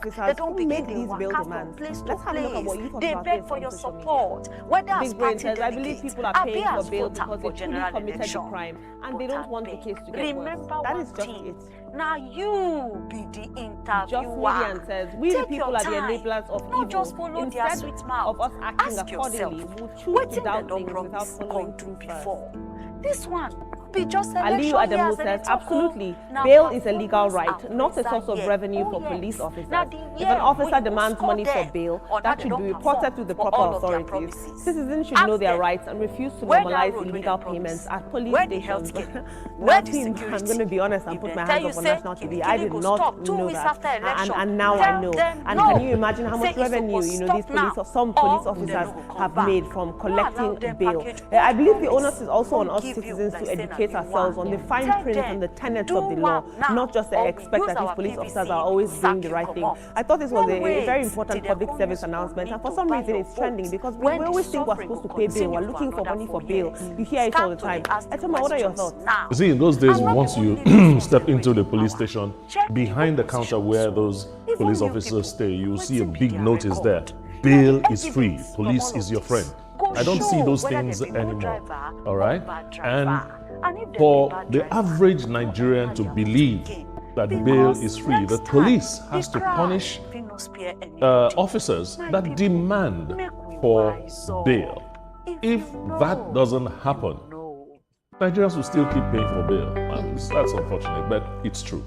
officers They don't who begin make these bail demands. Let's have a look at what you talk They about beg this for on your social media. support. Whether as Big Brain party says, I believe delegates, people are abi paying as for bail voter because for they truly general committed the election. crime and they don't want the case to get Remember worse. That is one just thing. it. Now you be the interviewer. Just Median says, we the Take people your are the time. enablers of Not evil. just follow their Instead sweet mouth. of us acting Ask accordingly, yourself, we'll choose wetin to dem doubt don things without promise following come through do first. before. This one be just Aliyu election Adamu years says, and absolutely, bail is a legal right, not a source of revenue for yes. police officers. Now, the If year an officer we go demands score money for them bail, or that they should don't be reported perform to the for proper all of their authorities. promises. Citizens should Ask know their them, rights and refuse to where that normalize road wey illegal dem promise? payments at police Where the stations. healthcare? Now, Where the team, security? I'm going to be honest and If put they my tell hands you, up on say, national TV. if I killing did go not stop 2 know weeks that. after election, And now I tell know. them And no. can you imagine how Say much e revenue suppose these stop police now, or some or police they officers no go come have back. made from No allow collecting them bail? package I believe the promise. onus is also on Don't us give you citizens like to say na educate you ourselves want. on the fine Tell print them, and the tenets do of the law, one now, not just or expect use that these our police PVC officers are always doing the right thing. I thought this was a very important public service announcement, and for some reason it's trending because we always think we're supposed to pay bail. We're looking for money for bail. You hear it all the time. Etoma, what are your thoughts? You see, in those days, once you step into the police station, behind the counter where those police officers stay, you will see a big notice there. Bail is free. Police is your friend. I don't see those things anymore. All right? And for the average Nigerian to believe that bail is free, the police has to punish officers that demand for bail. If that doesn't happen, Nigerians will still keep paying for bail. And that's unfortunate, but it's true.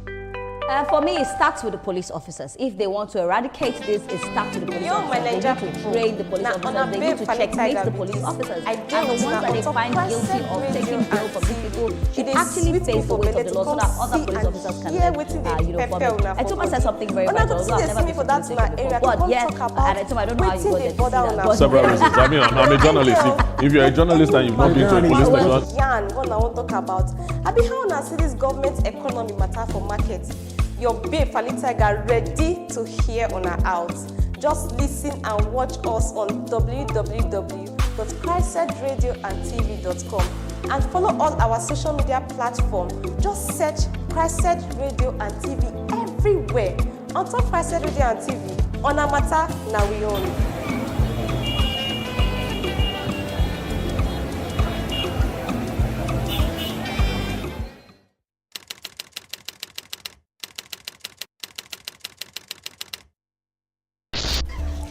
For me, it starts with the police officers. If they want to eradicate this, it starts with the police officers. They need to train the police officers. They need to checkmate the police officers. And the ones that they find guilty of taking bail from these people should actually face the weight of the law so that other police officers can then, follow. Etoma said something very vital. Although I've never been to police station before. But yes, and Etoma, I don't know how you got there to see that. Several reasons. I mean, I'm a journalist. If you're a journalist and you've not been to a police station, what I want to talk about. I be how I see this government economy matter for markets. Your babe Fanny Tiger ready to hear on her out. Just listen and watch us on www.christedradioandtv.com and follow all our social media platforms. Just search Christ Radio and TV everywhere. On top Christ Radio and TV, on our matter, now we own.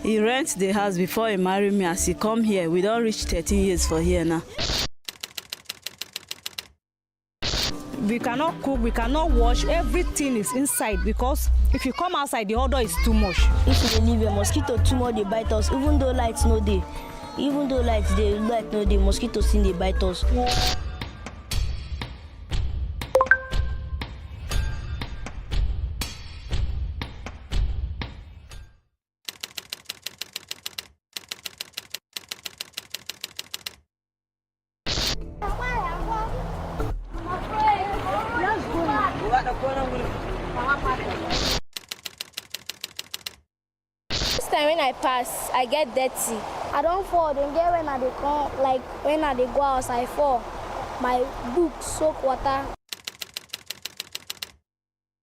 He rent the house before he marry me. As he come here, we don't reach 13 years for here now. We cannot cook, we cannot wash, everything is inside because if you come outside, the odor is too much. If we leave a mosquito too much, they bite us. Even though lights no day, light no day, mosquitoes still they bite us. This time when I pass, I get dirty. I don't fall. Then get when I dey come, like when I dey go house, I fall. My book soak water.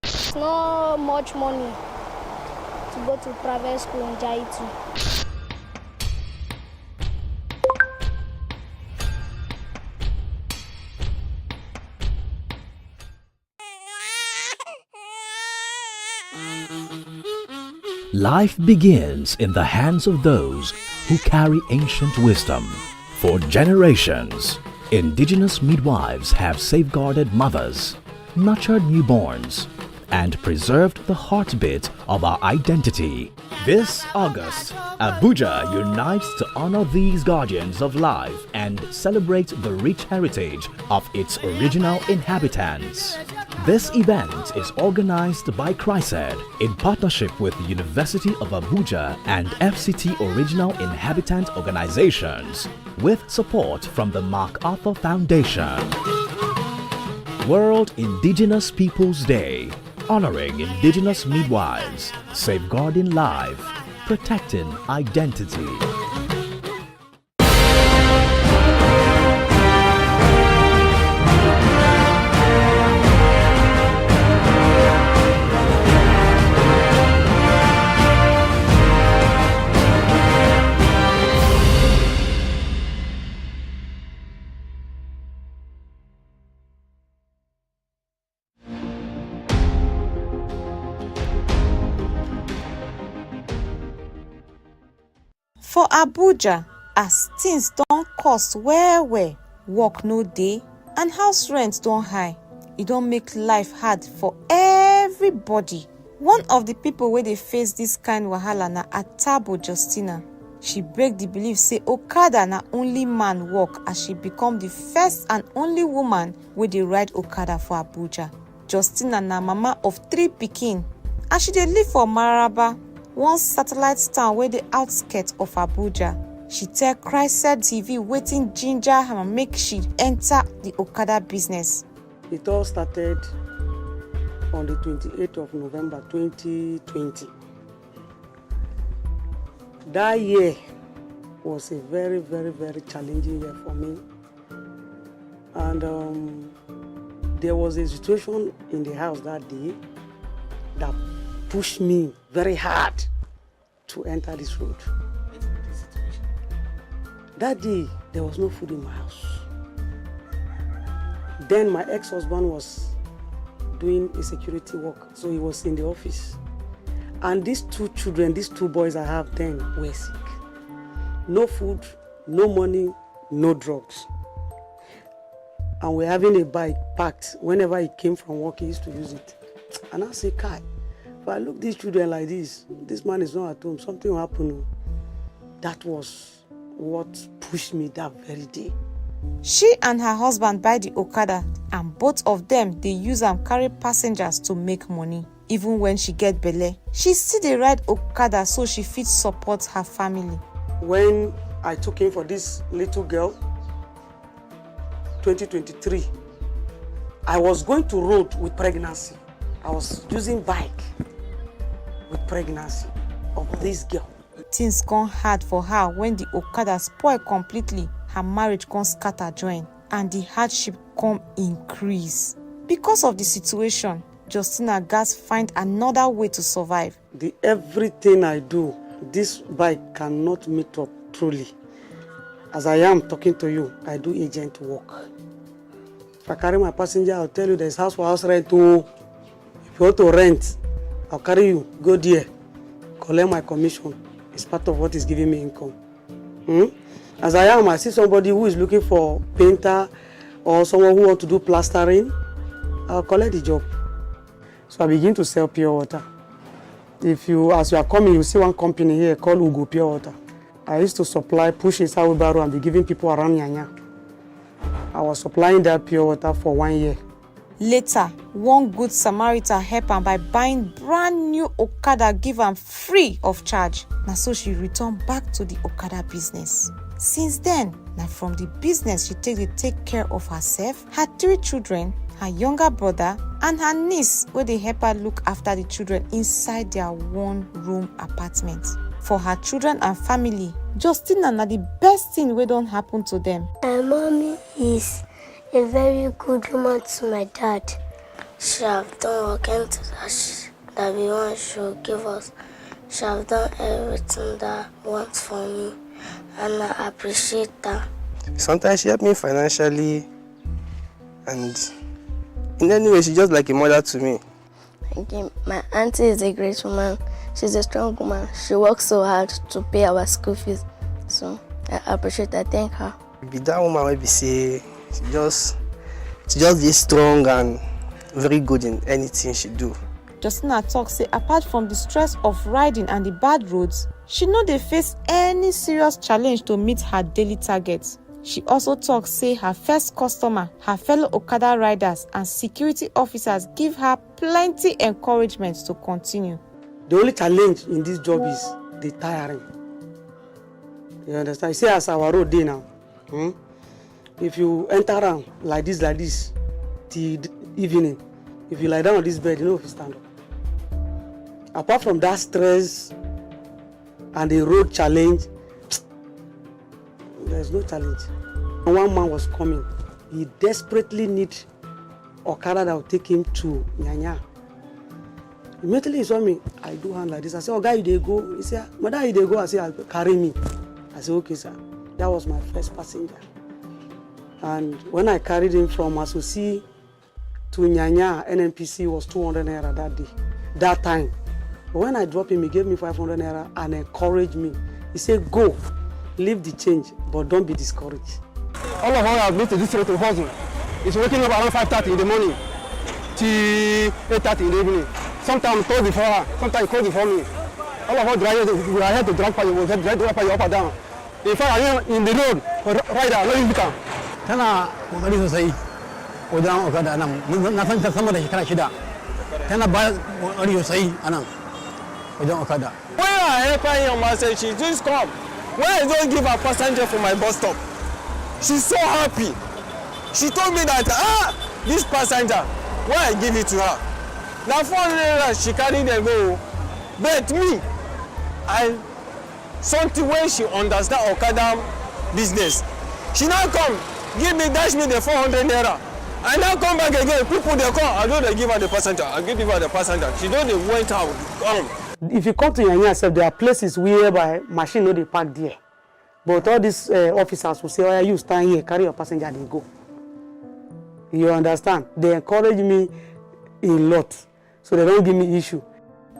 It's not much money to go to private school in Jaitu. Life begins in the hands of those who carry ancient wisdom. For generations, indigenous midwives have safeguarded mothers, nurtured newborns, and preserved the heartbeat of our identity. This August, Abuja unites to honor these guardians of life and celebrate the rich heritage of its original inhabitants. This event is organized by CRISED in partnership with the University of Abuja and FCT Original Inhabitant Organizations, with support from the MacArthur Foundation. World Indigenous Peoples Day, honoring indigenous midwives, safeguarding life, protecting identity. For Abuja, as things don't cost well, work no day, and house rent don't high, it don't make life hard for everybody. One of the people where they face this kind wahala na Atabo Justina. She break the belief say Okada na only man work as she become the first and only woman where they ride Okada for Abuja. Justina na mama of 3 pikin, and she dey live for Maraba, one satellite town where the outskirts of Abuja. She tell Chrysler TV wetin ginger her make she enter the Okada business. It all started on the 28th of November 2020. That year was a very, very, very challenging year for me. And there was a situation in the house that day that pushed me very hard to enter this road. That day, there was no food in my house. Then my ex-husband was doing a security work, so he was in the office. And these 2 children, these 2 boys I have then were sick. No food, no money, no drugs. And we're having a bike packed. Whenever he came from work, he used to use it. And I say, Kai, if I look these children like this man is not at home, something will happen. That was what pushed me that very day. She and her husband buy the Okada, and both of them they use and carry passengers to make money. Even when she get belle, she still dey ride Okada so she fit support her family. When I took in for this little girl, 2023, I was going to road with pregnancy. I was using bike with pregnancy of this girl. Things gone hard for her when the Okada spoil completely. Her marriage gone scatter join, and the hardship come increase. Because of the situation, Justina gas find another way to survive. Everything I do, this bike cannot meet up truly. As I am talking to you, I do agent work. If I carry my passenger, I'll tell you there's house for house rent too. If you want to rent, I'll carry you, go there, collect my commission. It's part of what is giving me income. As I am, I see somebody who is looking for painter or someone who wants to do plastering, I'll collect the job. So I begin to sell pure water. As you are coming, you see one company here called Ugo Pure Water. I used to supply, push inside wheelbarrow and be giving people around Nyanya. I was supplying that pure water for 1 year. Later, one good Samaritan helped her by buying brand new Okada, give her free of charge. Now so she returned back to the Okada business. Since then, now from the business she take care of herself, her 3 children, her younger brother, and her niece, where they help her look after the children inside their 1-room apartment. For her children and family, Justina na the best thing wey don't happen to them. My mommy is a very good woman to my dad. She have done working that we want she will give us. She have done everything that wants for me, and I appreciate that. Sometimes she helped me financially, and in any way she's just like a mother to me. Okay, my auntie is a great woman. She's a strong woman. She works so hard to pay our school fees. So I appreciate that. Thank her. Be that woman maybe say she just be strong and very good in anything she do. Justina talk say apart from the stress of riding and the bad roads, she no dey face any serious challenge to meet her daily targets. She also talks say her first customer, her fellow Okada riders and security officers give her plenty encouragement to continue. The only challenge in this job is the tiring. You understand? You see as our road day now. If you enter around like this, till evening, if you lie down on this bed, you know if you stand up. Apart from that stress and the road challenge, there's no challenge. One man was coming. He desperately needs Okada that will take him to Nyanya. Immediately he saw me, I do hand like this. I said, oh, guy, you dey go? He said, mother, you dey go? I said, carry me. I said, okay, sir. That was my first passenger. And when I carried him from Asusi to Nyanya, NNPC was 200 naira that day, that time. But when I dropped him, he gave me 500 naira and encouraged me. He said, go, leave the change, but don't be discouraged. All of us have been to this street to hustle. It's waking up around 5:30 in the morning till 8:30 in the evening. Sometimes close before her, sometimes close before me. All of us we are here to drag by you, we drag by you up and down. In fact, I am in the road, rider, no you can. Tana kokari sosai wajen okada nan na san ta sama da shekara 6 tana ba kokari sosai anan wajen okada. When I help her on my side, she just come. When I don't give her passenger for my bus stop, she's so happy. She told me that this passenger, when I give it to her, now 400 naira she carry them go. But me, something when she understand okada business, she now come dash me the 400 naira. I now come back again. People they come, I don't they give her the passenger. I give her the passenger. She don't they went out. Come. If you come to Yanya, there are places whereby machine no dey park there, but all these officers will say, "Oh, you stand here, carry your passenger, and go." You understand? They encourage me a lot, so they don't give me issue.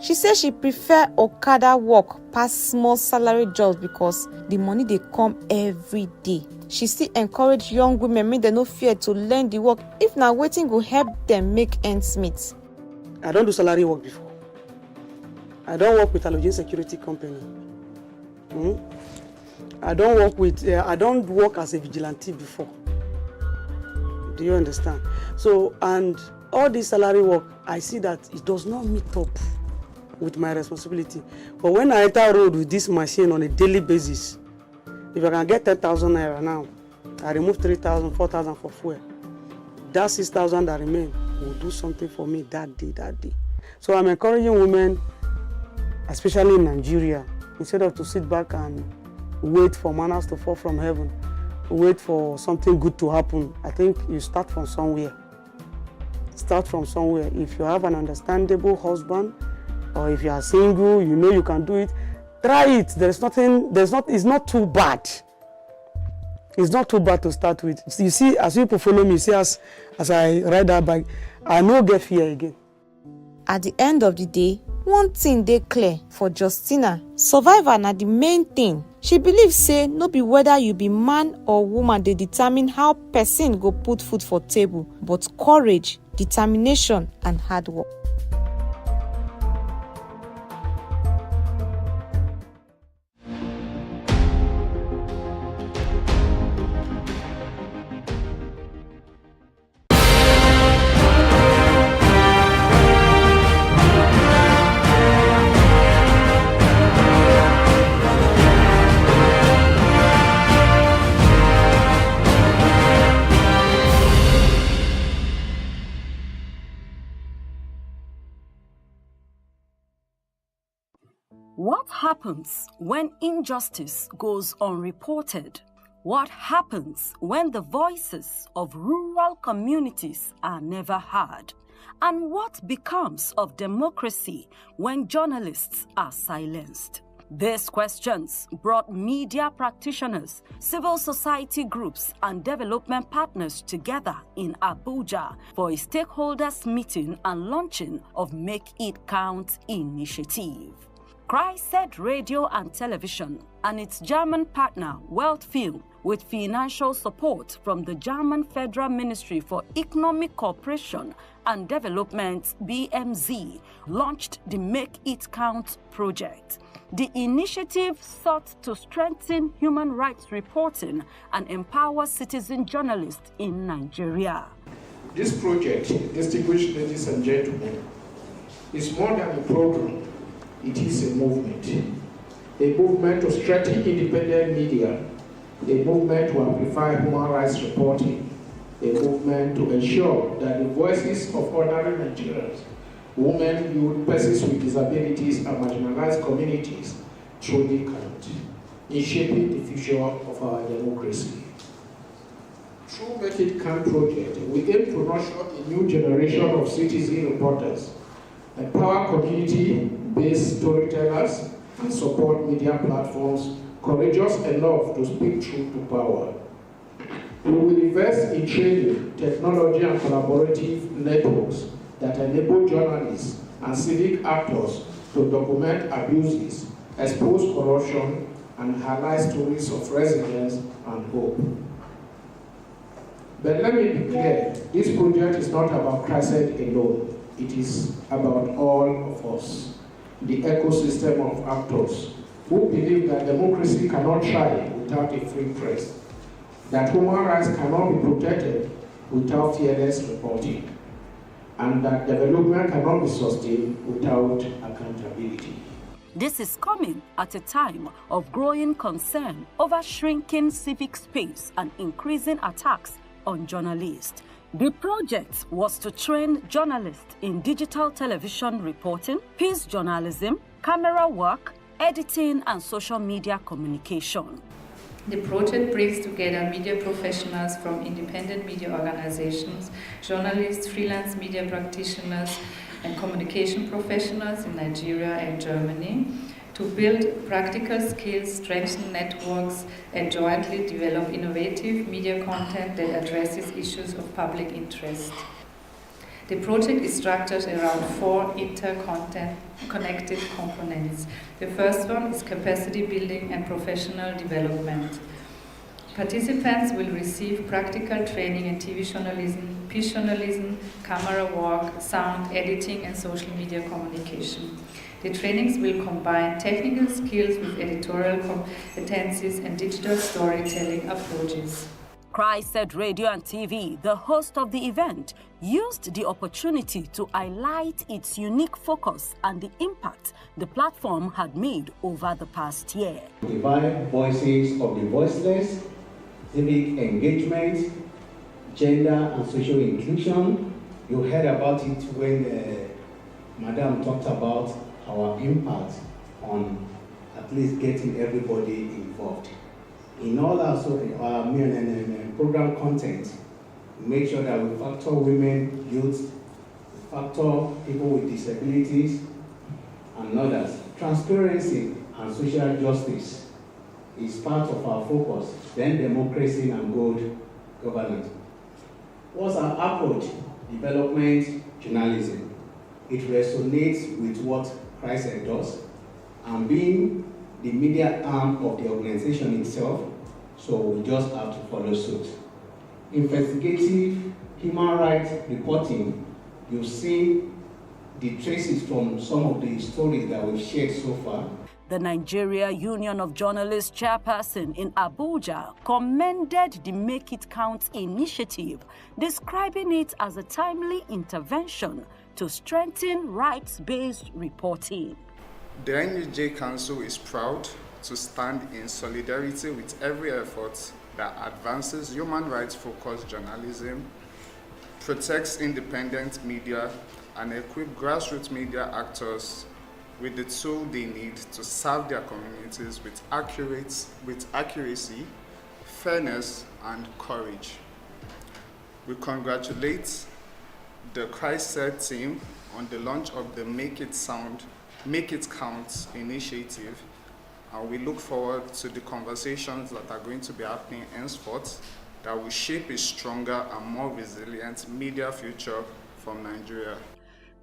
She says she prefer okada work past small salary jobs because the money they come every day. She still encourage young women make they no fear to learn the work if na wetin go help them make ends meet. I don't do salary work before. I don't work with a security company. I don't work as a vigilante before. Do you understand? So, and all this salary work, I see that it does not meet up with my responsibility. But when I enter road with this machine on a daily basis, if I can get 10,000 naira now, I remove 3,000, 4,000 for fuel. That 6,000 that remain will do something for me that day. So I'm encouraging women, especially in Nigeria, instead of to sit back and wait for manners to fall from heaven, wait for something good to happen. I think you start from somewhere. Start from somewhere. If you have an understandable husband, or if you are single, you know you can do it, try it. It's not too bad. It's not too bad to start with. You see, as people follow me, you see as I ride that bike, I no get fear again. At the end of the day, one thing dey clear for Justina: survival na the main thing. She believes say no be whether you be man or woman dey determine how person go put food for table, but courage, determination and hard work. What happens when injustice goes unreported? What happens when the voices of rural communities are never heard? And what becomes of democracy when journalists are silenced? These questions brought media practitioners, civil society groups, and development partners together in Abuja for a stakeholders meeting and launching of Make It Count initiative. Christ Radio and Television and its German partner Weltfilm, with financial support from the German Federal Ministry for Economic Cooperation and Development (BMZ), launched the Make It Count project. The initiative sought to strengthen human rights reporting and empower citizen journalists in Nigeria. This project, distinguished ladies and gentlemen, is more than a program. It is a movement to strengthen independent media, a movement to amplify human rights reporting, a movement to ensure that the voices of ordinary Nigerians, women, youth, persons with disabilities, and marginalized communities truly count in shaping the future of our democracy. Through Make It Count project, we aim to nurture a new generation of citizen reporters, empower community-based storytellers, and support media platforms courageous enough to speak truth to power. We will invest in training, technology, and collaborative networks that enable journalists and civic actors to document abuses, expose corruption, and highlight stories of resilience and hope. But let me be clear, this project is not about Christ alone. It is about all of us, the ecosystem of actors who believe that democracy cannot thrive without a free press, that human rights cannot be protected without fearless reporting, and that development cannot be sustained without accountability. This is coming at a time of growing concern over shrinking civic space and increasing attacks on journalists. The project was to train journalists in digital television reporting, peace journalism, camera work, editing, and social media communication. The project brings together media professionals from independent media organizations, journalists, freelance media practitioners, and communication professionals in Nigeria and Germany to build practical skills, strengthen networks, and jointly develop innovative media content that addresses issues of public interest. The project is structured around 4 interconnected components. The first one is capacity building and professional development. Participants will receive practical training in TV journalism, peace journalism, camera work, sound editing, and social media communication. The trainings will combine technical skills with editorial competencies and digital storytelling approaches. Christ Radio and TV, the host of the event, used the opportunity to highlight its unique focus and the impact the platform had made over the past year. Divide voices of the voiceless, civic engagement, gender and social inclusion. You heard about it when Madam talked about our impact on at least getting everybody involved. In all our program content, make sure that we factor women, youth, factor people with disabilities, and others. Transparency and social justice is part of our focus, then democracy and good governance. What's our approach? Development journalism. It resonates with what Christ does, and being the media arm of the organization itself, so we just have to follow suit. Investigative human rights reporting, you've seen the traces from some of the stories that we've shared so far. The Nigeria Union of Journalists chairperson in Abuja commended the Make It Count initiative, describing it as a timely intervention to strengthen rights-based reporting. The NUJ Council is proud to stand in solidarity with every effort that advances human rights-focused journalism, protects independent media, and equips grassroots media actors with the tool they need to serve their communities with accuracy, fairness, and courage. We congratulate the Christ team on the launch of the Make It Count initiative, and we look forward to the conversations that are going to be happening henceforth that will shape a stronger and more resilient media future from Nigeria.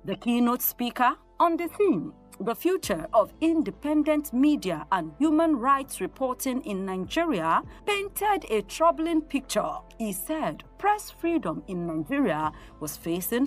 The keynote speaker on the theme, the future of independent media and human rights reporting in Nigeria, painted a troubling picture. He said press freedom in Nigeria was facing